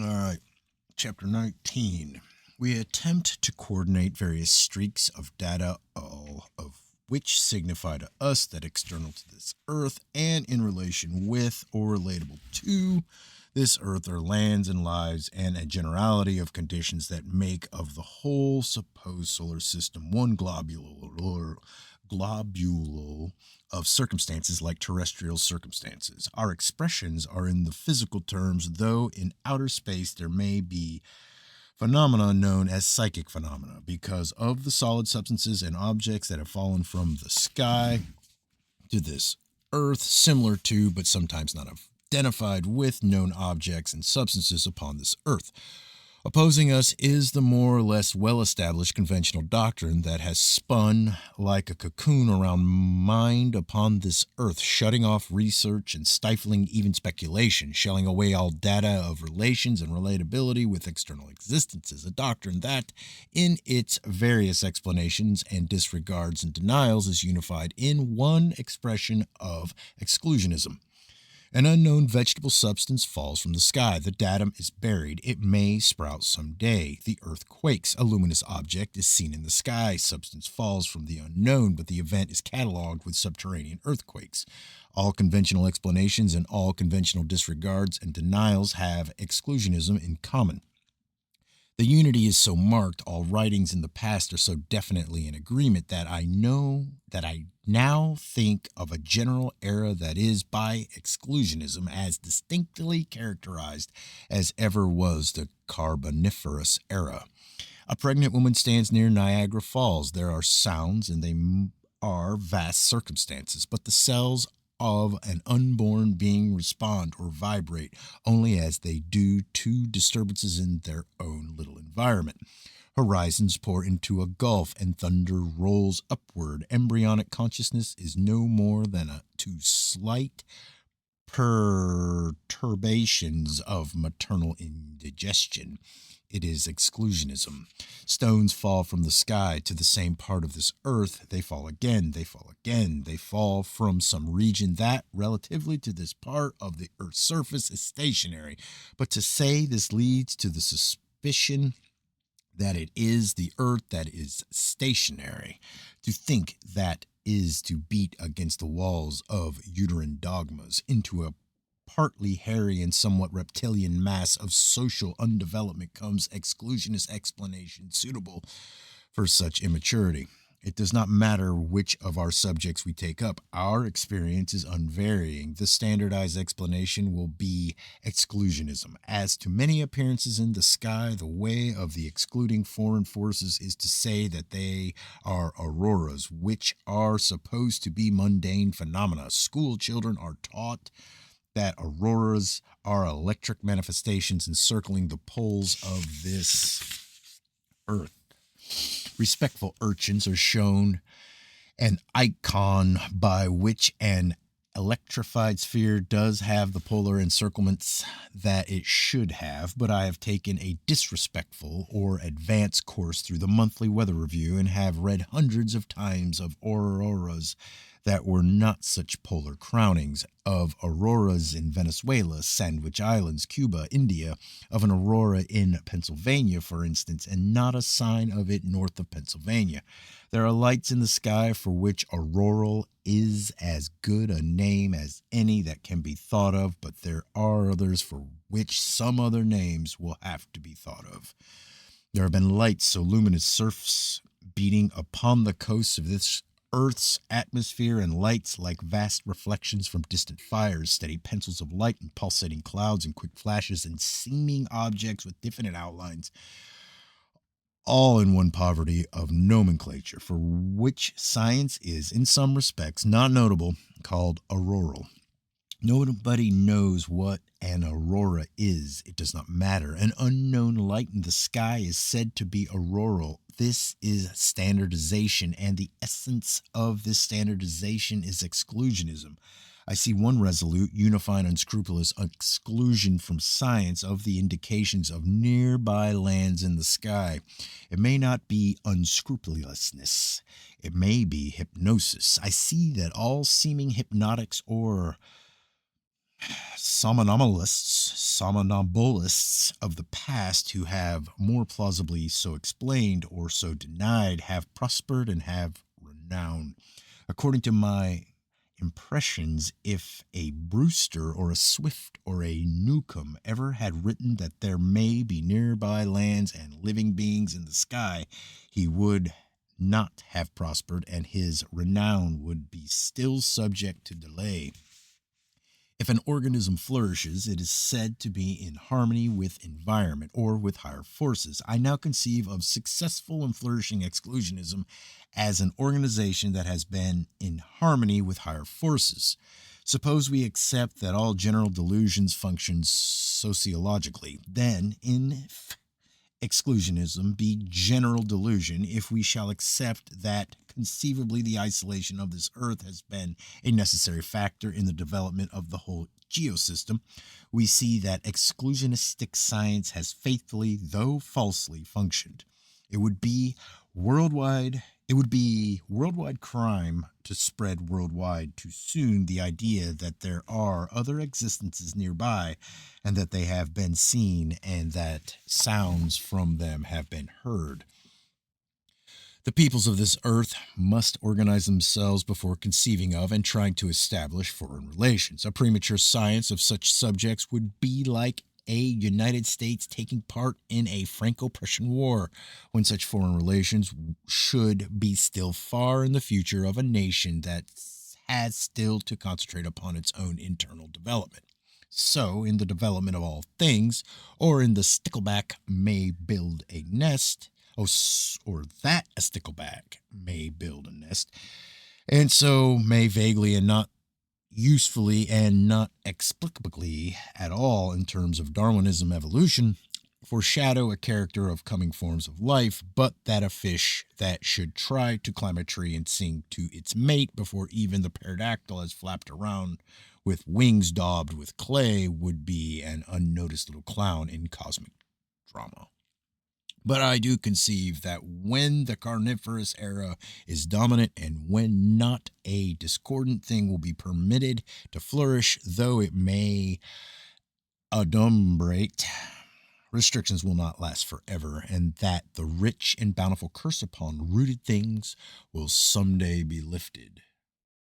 All right, chapter 19. We attempt to coordinate various streaks of data, all of which signify to us that external to this earth and in relation with or relatable to this earth are lands and lives and a generality of conditions that make of the whole supposed solar system one globule of circumstances like terrestrial circumstances. Our expressions are in the physical terms, though in outer space there may be phenomena known as psychic phenomena because of the solid substances and objects that have fallen from the sky to this earth, similar to, but sometimes not identified with, known objects and substances upon this earth. Opposing us is the more or less well-established conventional doctrine that has spun like a cocoon around mind upon this earth, shutting off research and stifling even speculation, shelling away all data of relations and relatability with external existences, a doctrine that, in its various explanations and disregards and denials, is unified in one expression of exclusionism. An unknown vegetable substance falls from the sky. The datum is buried. It may sprout someday. The earth quakes. A luminous object is seen in the sky. Substance falls from the unknown, but the event is cataloged with subterranean earthquakes. All conventional explanations and all conventional disregards and denials have exclusionism in common. The unity is so marked, all writings in the past are so definitely in agreement that I now think of a general era that is by exclusionism as distinctly characterized as ever was the Carboniferous era. A pregnant woman stands near Niagara Falls. There are sounds and they are vast circumstances, but the cells of an unborn being respond or vibrate only as they do to disturbances in their own little environment. Horizons pour into a gulf and thunder rolls upward. Embryonic consciousness is no more than two slight perturbations of maternal indigestion. It is exclusionism. Stones fall from the sky to the same part of this earth. They fall again, they fall again. They fall from some region that, relatively to this part of the earth's surface, is stationary. But to say this leads to the suspicion that it is the earth that is stationary. To think that is to beat against the walls of uterine dogmas into a partly hairy and somewhat reptilian mass of social undevelopment comes exclusionist explanation suitable for such immaturity. It does not matter which of our subjects we take up. Our experience is unvarying. The standardized explanation will be exclusionism. As to many appearances in the sky, the way of the excluding foreign forces is to say that they are auroras, which are supposed to be mundane phenomena. School children are taught that auroras are electric manifestations encircling the poles of this earth. Respectful urchins are shown an icon by which an electrified sphere does have the polar encirclements that it should have, but I have taken a disrespectful or advanced course through the monthly weather review and have read hundreds of times of auroras that were not such polar crownings, of auroras in Venezuela, Sandwich Islands, Cuba, India, of an aurora in Pennsylvania, for instance, and not a sign of it north of Pennsylvania. There are lights in the sky for which auroral is as good a name as any that can be thought of, but there are others for which some other names will have to be thought of. There have been lights so luminous, surfs beating upon the coasts of this Earth's atmosphere, and lights like vast reflections from distant fires, steady pencils of light and pulsating clouds and quick flashes and seeming objects with definite outlines, all in one poverty of nomenclature, for which science is, in some respects, not notable, called auroral. Nobody knows what an aurora is. It does not matter. An unknown light in the sky is said to be auroral. This is standardization, and the essence of this standardization is exclusionism. I see one resolute, unified, unscrupulous exclusion from science of the indications of nearby lands in the sky. It may not be unscrupulousness. It may be hypnosis. I see that all seeming hypnotics or somnambulists of the past who have more plausibly so explained or so denied have prospered and have renown. According to my impressions, if a Brewster or a Swift or a Newcomb ever had written that there may be nearby lands and living beings in the sky, he would not have prospered and his renown would be still subject to delay. If an organism flourishes, it is said to be in harmony with environment or with higher forces. I now conceive of successful and flourishing exclusionism as an organization that has been in harmony with higher forces. Suppose we accept that all general delusions function sociologically, then in exclusionism be general delusion if we shall accept that conceivably the isolation of this earth has been a necessary factor in the development of the whole geosystem. We see that exclusionistic science has faithfully, though falsely, functioned. It would be worldwide crime to spread worldwide too soon the idea that there are other existences nearby and that they have been seen and that sounds from them have been heard. The peoples of this earth must organize themselves before conceiving of and trying to establish foreign relations. A premature science of such subjects would be like a United States taking part in a Franco-Prussian war, when such foreign relations should be still far in the future of a nation that has still to concentrate upon its own internal development. So, in the development of all things, or in the stickleback may build a nest, or that a stickleback may build a nest, and so may vaguely and not usefully and not explicably at all in terms of Darwinism evolution foreshadow a character of coming forms of life, but that a fish that should try to climb a tree and sing to its mate before even the pterodactyl has flapped around with wings daubed with clay would be an unnoticed little clown in cosmic drama. But I do conceive that when the carnivorous era is dominant and when not, a discordant thing will be permitted to flourish, though it may adumbrate. Restrictions will not last forever, and that the rich and bountiful curse upon rooted things will someday be lifted.